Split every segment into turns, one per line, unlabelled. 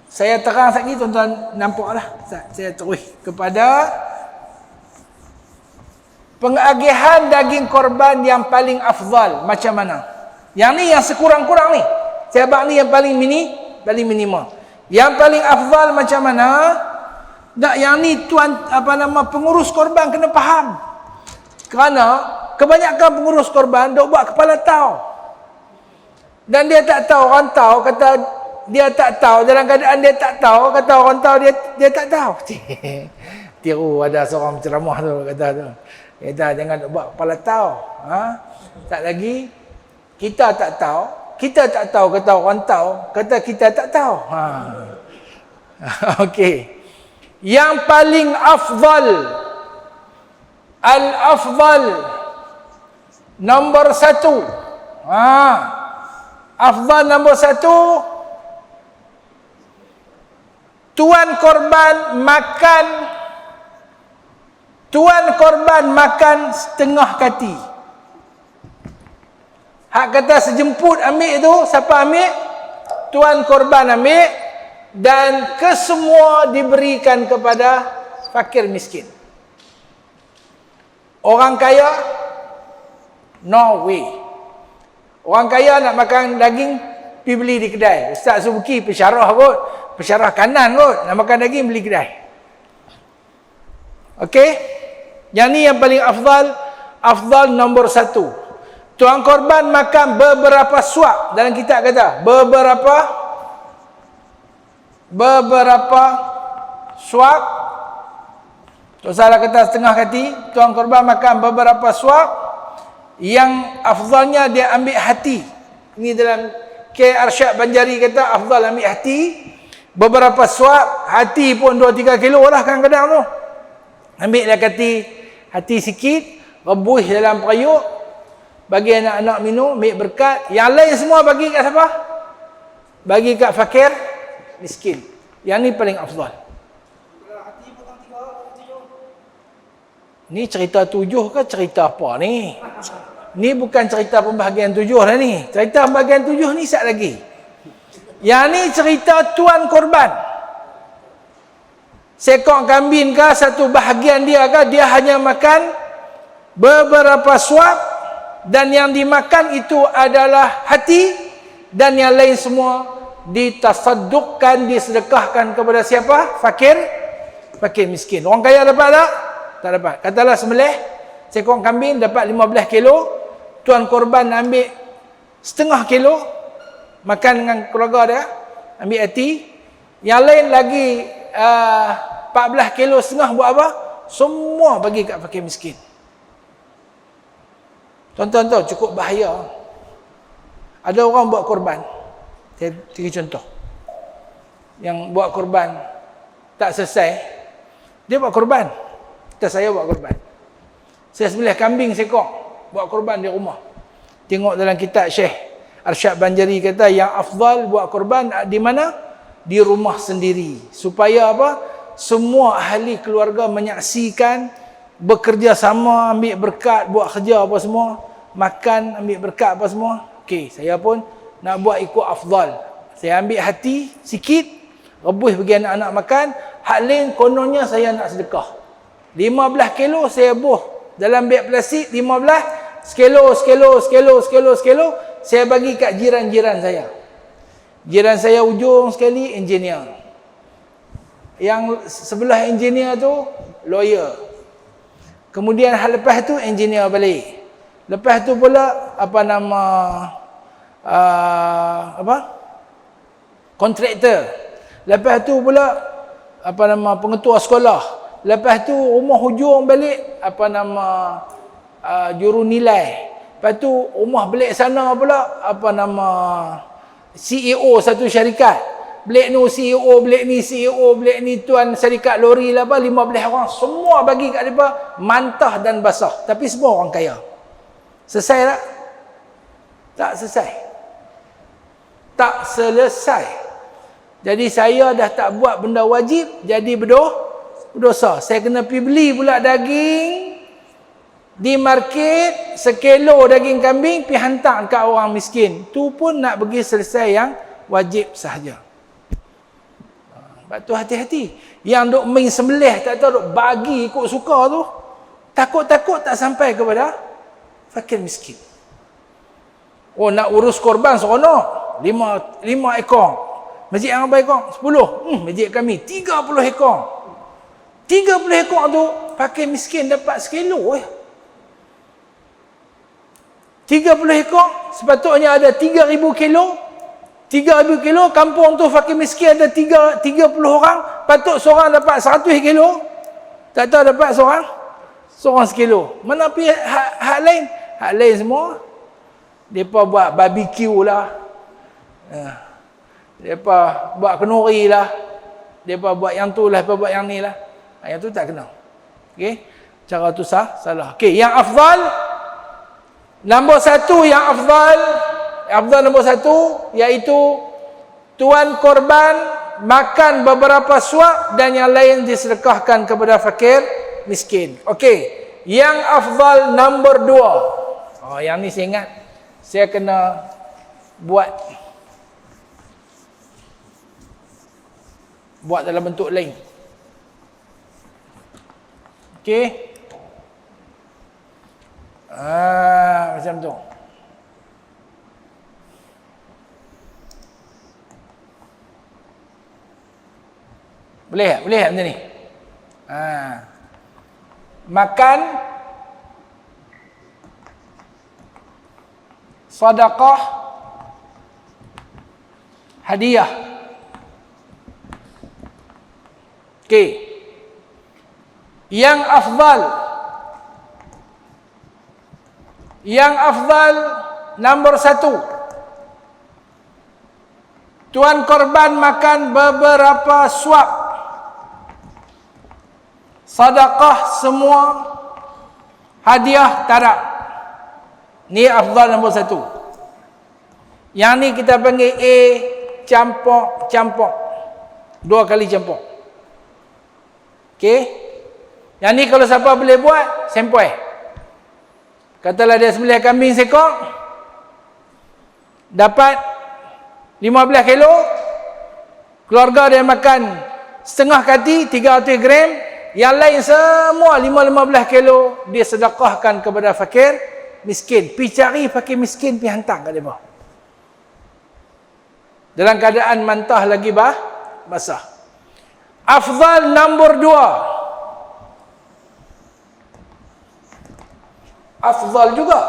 Saya terang sekali, tuan-tuan nampaklah. Saya terus kepada pengagihan daging korban yang paling afdal macam mana. Yang ni yang sekurang-kurang ni. Saya bak ni yang paling minima. Yang paling afdal macam mana? Tak, yang ni pengurus korban kena faham. Kerana kebanyakan pengurus korban dok buat kepala tahu. Dan dia tak tahu, orang tahu kata dia tak tahu, dalam keadaan dia tak tahu, kata orang tahu dia tak tahu. Tiru ada seorang ceramah tu kata tu. Kata jangan dok buat kepala tahu. Tak lagi kita tak tahu kata orang tahu, kata kita tak tahu. Okey. Yang paling afdal, al-afdal nombor 1. Afdal nombor 1, tuan korban makan setengah kati. Hak kata sejemput ambil tu, siapa ambil? Tuan korban ambil, dan kesemua diberikan kepada fakir miskin. Orang kaya, no way. Orang kaya nak makan daging, pergi beli di kedai. Ustaz Subuki pesyarah kot, pesyarah kanan kot, nak makan daging beli kedai. Okey? Yang ni yang paling afdal nombor 1. Tuan korban makan beberapa suap. Dalam kitab kata beberapa suap. Tok salah kata setengah kati. Tuan korban makan beberapa suap. Yang afdalnya dia ambil hati. Ini dalam K. Arsyad Banjari kata afdal ambil hati. Beberapa suap, hati pun 2-3 kilo lah kadang-kadang tu. Ambil lah hati sikit, rebus dalam periuk, bagi anak-anak minum, ambil berkat. Yang lain semua bagi kat siapa? Bagi kat fakir miskin. Yang ni paling afdal. Ni cerita 7 ke cerita apa ni? Ni bukan cerita pembahagian 7 dah ni. Cerita pembahagian 7 ni sat lagi. Yang ni cerita tuan korban. Sekok kambing ke, satu bahagian dia ke, dia hanya makan beberapa suap, dan yang dimakan itu adalah hati, dan yang lain semua ditasaddukkan, disedekahkan kepada siapa? Fakir miskin. Orang kaya dapat tak? Tak dapat. Katalah sembelih seekor kambing dapat 15 kilo, tuan korban ambil setengah kilo, makan dengan keluarga dia, ambil hati. Yang lain lagi 14 kilo setengah buat apa? Semua bagi kat fakir miskin. Tuan-tuan tahu cukup bahaya. Ada orang buat korban. Saya bagi contoh. Yang buat korban tak selesai, dia buat korban. Saya buat korban. Saya sembelih kambing seekor, buat korban di rumah. Tengok dalam kitab Syekh Arsyad Banjari kata yang afdal buat korban di mana? Di rumah sendiri. Supaya apa? Semua ahli keluarga menyaksikan, bekerja sama, ambil berkat, buat kerja apa semua, makan, ambil berkat apa semua. Okey, saya pun nak buat ikut afdal. Saya ambil hati sikit, rebus bagi anak-anak makan, hak lain kononnya saya nak sedekah. 15 kilo saya buh dalam beg plastik, 15 sekilo, saya bagi kat jiran-jiran saya. Jiran saya ujung sekali engineer. Yang sebelah engineer tu lawyer. Kemudian hal lepas tu engineer balik. Lepas tu pula kontraktor. Lepas tu pula pengetua sekolah. Lepas tu rumah hujung balik juru nilai. Lepas tu rumah balik sana pula CEO satu syarikat. Belik ni CEO, belik ni CEO, belik ni tuan syarikat lori lah 15 orang. Semua bagi kat mereka mantah dan basah. Tapi semua orang kaya. Selesai tak? Tak selesai. Tak selesai. Jadi saya dah tak buat benda wajib, jadi berdosa. Saya kena pergi beli pula daging di market, sekilo daging kambing, pergi hantar kat orang miskin. Tu pun nak pergi selesai yang wajib sahaja. Sebab tu hati-hati. Yang duk main sembelih tak tahu duk bagi ikut suka tu, takut-takut tak sampai kepada fakir miskin. Oh, nak urus korban seronok. 5 ekor. Masjid yang berapa ekor? 10. Masjid kami 30 ekor. 30 ekor tu fakir miskin dapat sekilo. 30 ekor sepatutnya ada 3,000 kilo. 3,000 kilo, kampung tu fakir miskin ada 30 orang, patut seorang dapat 100 kilo. Tak tahu dapat seorang sekilo. Mana pergi hak lain? Hak lain semua depa buat barbecue lah. Depa buat kenduri lah. Depa buat yang tu lah, depa buat yang ni lah. Yang tu tak kena. Okey. Cara tu salah. Okey, yang afdal, nombor 1 yang afdal nombor 1 iaitu tuan korban makan beberapa suap dan yang lain disedekahkan kepada fakir miskin. Okey, yang afdal nombor 2. Oh, yang ni saya ingat saya kena buat dalam bentuk lain. Okey. Macam tu. Boleh macam ni. Makan sedekah hadiah. Okey. Yang afdal nombor 1. Tuan korban makan beberapa suap. Sedekah semua, hadiah tak ada. Ni afdal nombor 1. Yang ni kita panggil A campur. 2 kali campur. Okey. Yang ni kalau siapa boleh buat, sempoi. Katalah dia sembelih kambing sekok, dapat 15 kilo, keluarga dia makan setengah kati 300 gram, yang lain semua 15 kilo dia sedekahkan kepada fakir miskin. Pi cari fakir miskin, pi hantar kat dia. Dalam keadaan mantah lagi basah. Afdal nombor 2. Afdal juga.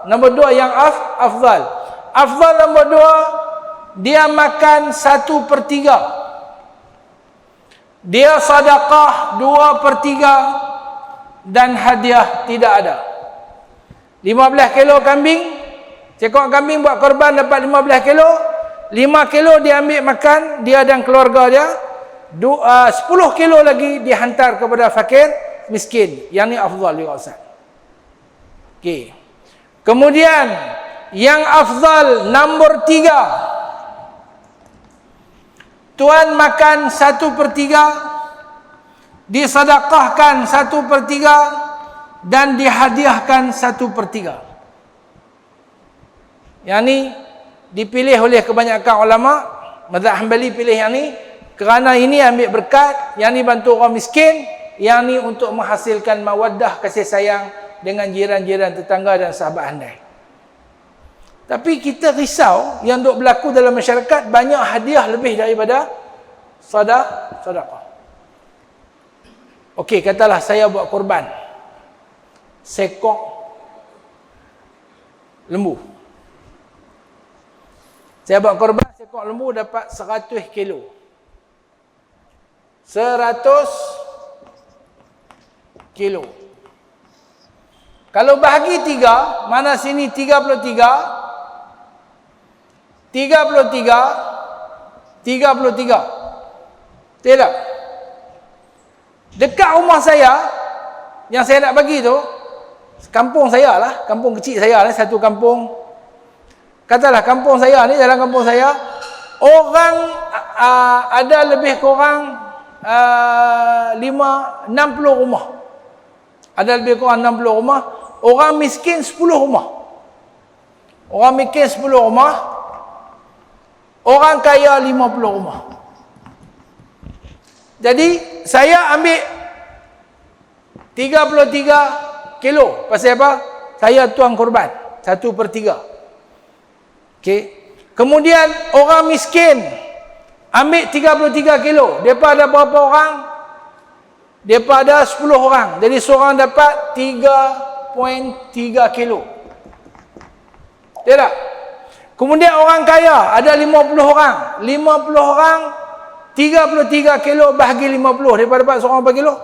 Nombor 2 yang afdal. Afdal nombor 2, dia makan 1/3. Dia sedekah 2/3 dan hadiah tidak ada. 15 kilo kambing, cekok kambing buat korban dapat 15 kilo. 5 kilo dia ambil makan, dia dan keluarga dia. 10 kilo lagi dihantar kepada fakir miskin. Yang ni afdal juga Ustaz. Okey. Kemudian yang afdal nombor 3. Tuan makan 1/3, disedekahkan 1/3 dan dihadiahkan 1/3. Yang ni dipilih oleh kebanyakan ulama. Mazhab Hanbali pilih yang ni kerana ini ambil berkat, yang ni bantu orang miskin, yang ni untuk menghasilkan mawaddah, kasih sayang dengan jiran-jiran, tetangga dan sahabat handai. Tapi kita risau yang duk berlaku dalam masyarakat, banyak hadiah lebih daripada sedekah. Okey, katalah saya buat korban sekok lembu. Saya buat korban sekok lembu dapat 100 kilo. 100 kilo. Kalau bahagi 3, mana sini 33, 33. Tidak. Dekat rumah saya, yang saya nak bagi tu, kampung saya lah, kampung kecil saya lah, satu kampung. Katalah kampung saya ni, dalam kampung saya, orang ada lebih kurang 60 rumah. Ada lebih kurang 60 rumah. Orang miskin 10 rumah. Orang miskin 10 rumah. Orang kaya 50 rumah. Jadi saya ambil 33 kilo. Pasal apa? Saya tuang korban 1/3. Okey. Kemudian orang miskin ambil 33 kilo. Depa ada berapa orang? Depa ada 10 orang. Jadi seorang dapat 3.3 kilo. Tak? Kemudian orang kaya ada 50 orang. 50 orang 33 kilo bahagi 50. Depa dapat seorang berapa kilo?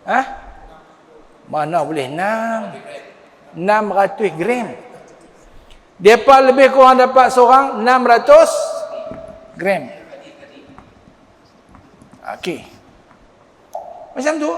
Ha? Mana boleh 600 gram. Depa lebih kurang dapat seorang 600 gram. Okey. Macam tu.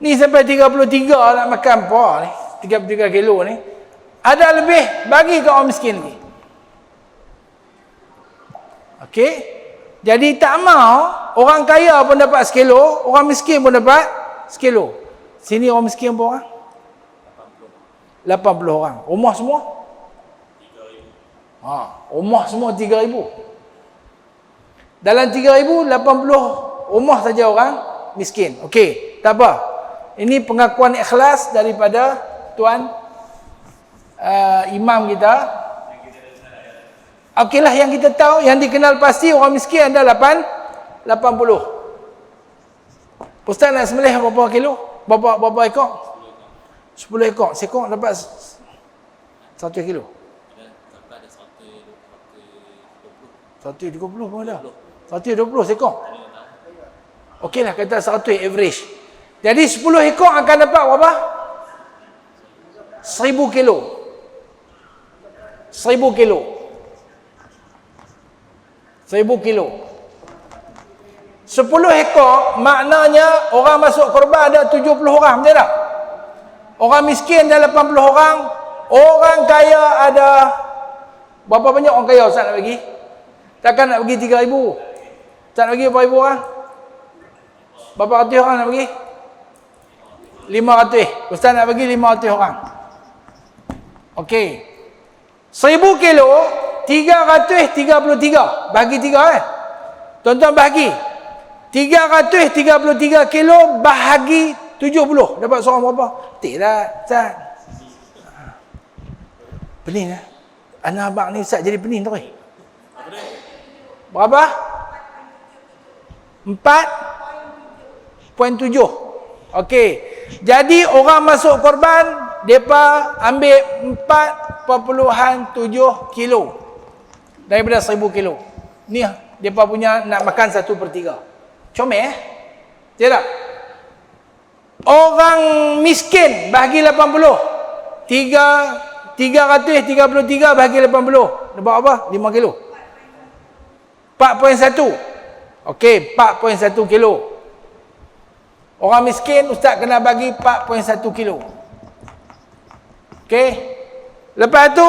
Ni sampai 33 nak makan apa ni? 33 kilo ni. Ada lebih bagi ke orang miskin ni. Okey. Jadi tak mau orang kaya pun dapat sekilo, orang miskin pun dapat sekilo. Sini orang miskin berapa orang? 80 orang. Rumah semua? 3,000. Rumah semua 3,000. Dalam 3,000, 80 rumah saja orang miskin. Okey, tak apa. Ini pengakuan ikhlas daripada tuan imam kita. Okeylah, yang kita tahu, yang dikenal pasti orang miskin ada 80. Ustaz nak sembelih berapa kilo? Berapa ekor? 10 ekor. Sekor dapat 1 kilo.
Ada
130 pun ada. 120 sekor. Okeylah, kata 100 average. Jadi 10 ekor akan dapat berapa? 1,000 kilo. 1,000 kilo. 1,000 kilo. 10 ekor maknanya orang masuk korban ada 70 orang, betul tak? Orang miskin ada 80 orang, orang kaya ada berapa banyak orang kaya Ustaz nak bagi? Takkan nak bagi 3,000. Ustaz nak bagi berapa ribu orang? Berapa ratus orang nak bagi? 500. Ustaz nak bagi 500 orang. Okey. 1,000 kilo 333. Bagi 3 Tuan-tuan bagi. 333 kilo bahagi 70. Dapat seorang berapa? Tak lah, Ustaz. Pening lah. Anak abang ni Ustaz jadi pening tu. Berapa? 4.7. Okey. Jadi orang masuk korban, mereka ambil 4.7 kilo daripada 1,000 kilo. Ni mereka punya nak makan 1/3. Comel tidak? Orang miskin bagi 80. 333 bagi 80. Dapat apa? 5 kilo. 4.1. Okey, 4.1 kilo. Orang miskin ustaz kena bagi 4.1 kilo. Okey. Lepas tu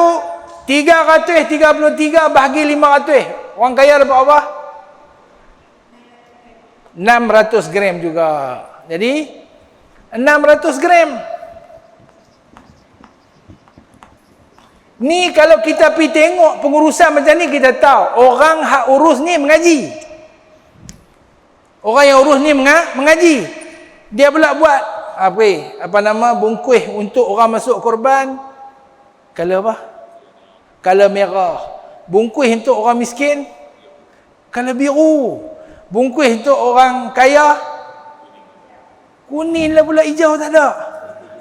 333 bahagi 500. Orang kaya dapat apa? 600 gram juga. Jadi 600 gram. Ni kalau kita pergi tengok pengurusan macam ni, kita tahu orang hak urus ni mengaji. Orang yang urus ni mengaji. Dia pula buat apa nama bungkus untuk orang masuk korban. Color apa? Color merah. Bungkus untuk orang miskin color biru. Bungkus untuk orang kaya kuning lah pula, hijau tak ada.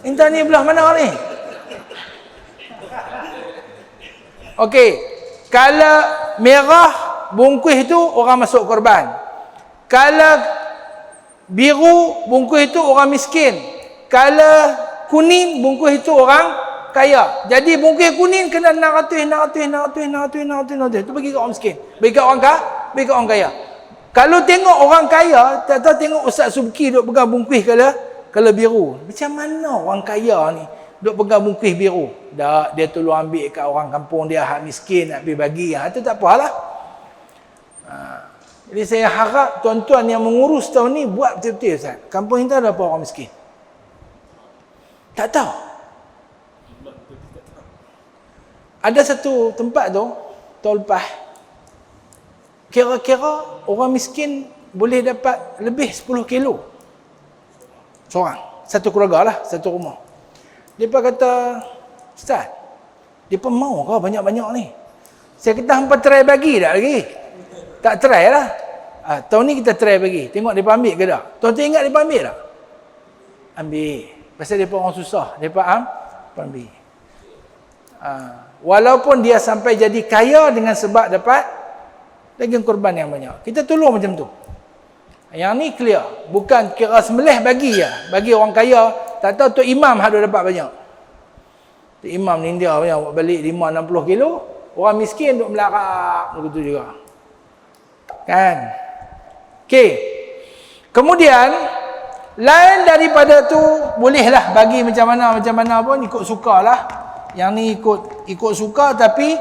Entah ni belah mana ni. Okey, kalau merah bungkus itu orang masuk korban. Kalau biru bungkus itu orang miskin. Kalau kuning bungkus itu orang kaya. Jadi bungkus kuning kena 600. Tu bagi ke orang miskin. Bagi ke orang kaya. Kalau tengok orang kaya, tak tahu tengok Ustaz Subki duk pegang bungkus kalau biru. Macam mana orang kaya ni duk pegang bungkus biru? Dah dia tolong ambil kat orang kampung dia hak miskin nak pergi bagi. Itu tak apalah. Jadi saya harap tuan-tuan yang mengurus tahun ni buat betul-betul Ustaz. Kampung kita ada apa orang miskin? Tak tahu. Ada satu tempat tu tahun lepas, kira-kira orang miskin boleh dapat lebih 10 kilo. Seorang. Satu keluarga lah, satu rumah. Mereka kata, Ustaz, mereka mau kau banyak-banyak ni? Saya kata, hampa try bagi tak lagi? Tak try lah. Tahun ni kita try bagi. Tengok mereka ambil ke tak? Tuan-tuan ingat mereka ambil tak? Ambil. Pasal mereka orang susah. Mereka ambil. Walaupun dia sampai jadi kaya dengan sebab dapat daging kurban yang banyak. Kita tolong macam tu. Yang ni clear. Bukan kira sembelih bagi je. Bagi orang kaya. Tak tahu Tok Imam ada dapat banyak. Tok Imam ni India banyak. Buat balik 5-60 kilo. Orang miskin duk melarak. Begitu juga. Kan? Okey. Kemudian, lain daripada tu, bolehlah bagi macam mana pun. Ikut sukalah. Yang ni ikut suka, tapi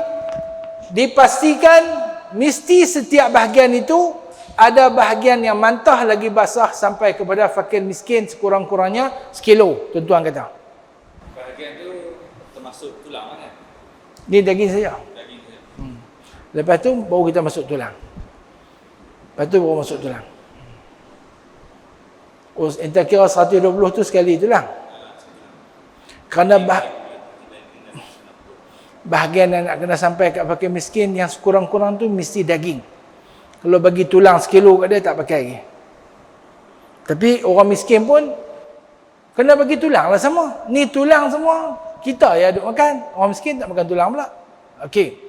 dipastikan mesti setiap bahagian itu ada bahagian yang mantah lagi basah sampai kepada fakir miskin sekurang-kurangnya sekilo, tuan-tuan kata.
Bahagian tu termasuk tulang kan?
Ni daging saja.
Daging saja.
Lepas tu baru kita masuk tulang. Lepas tu baru masuk tulang. Entah kira 120 tu sekali tulang. Kerana bahagian yang nak kena sampai kat fakir miskin yang sekurang-kurang tu mesti daging. Kalau bagi tulang sekilo kat dia tak pakai lagi. Tapi orang miskin pun kena bagi tulang lah sama. Ni tulang semua kita ya duk makan. Orang miskin tak makan tulang pula. Okey.